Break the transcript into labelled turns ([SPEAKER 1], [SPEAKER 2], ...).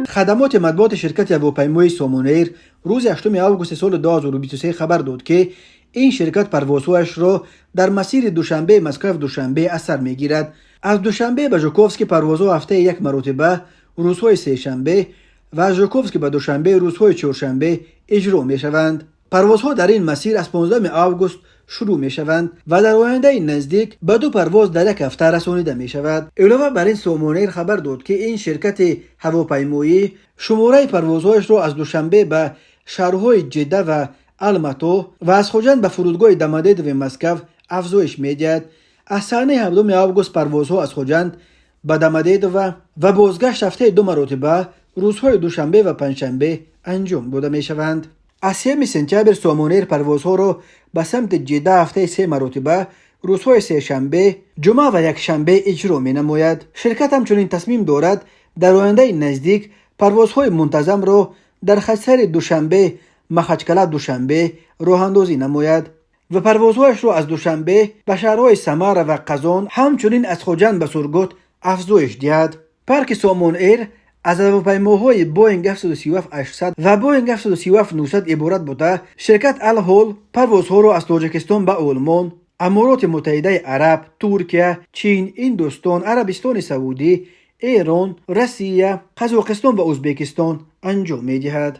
[SPEAKER 1] خدمات مطبوعات شرکت هواپیمای سامان ایر روز 8 آگوست سال 2023 خبر داد که این شرکت پروازهایش را در مسیر دوشنبه مسکو دوشنبه از سر میگیرد. از دوشنبه به ژوکوفسکی پروازها هفته یک مرتبه روزهای سه شنبه و از ژوکوفسکی به دوشنبه روزهای چهارشنبه اجرا می شوند. پروازها در این مسیر از 15 آگوست شروع می شوند و در آینده نزدیک به 2 پرواز در یک هفته رسانیده می شود. علاوه بر این سامان ایر خبر داد که این شرکت هواپیمایی شماره پروازهایش را از دوشنبه به شهرهای جده و الماتو و از خوجند به فرودگاه دمادید و مسکو افزایش می دهد. از صحنه 7 آگوست پروازها از خوجند به دمادید و بازگشت هفته 2 مرتبه روزهای دوشنبه و پنجشنبه انجام داده می شوند. از 3 سپتامبر سامان ایر پروازها را به سمت جده هفته 3 مرتبه روزهای سه شنبه، جمعه و یک شنبه اجرا می نماید. شرکت همچنین تصمیم دارد در آینده نزدیک پروازهای منتظم را در خط دوشنبه مخچکله دوشنبه راه اندازی نماید و پروازهایش را از دوشنبه به شهرهای سمر و قزان همچنین از خوجند به سورگوت افزایش دهد. پارک سامان ایر از هواپیماهای بوینگ 737-800 و بوینگ 737-900 عبارت بوده. شرکت الهول پروازها را از تاجیکستان به آلمان، امارات متحده عرب، ترکیه، چین، هندوستان، عربستان سعودی، ایران، روسیه، قزاقستان و ازبکستان انجام می دهد.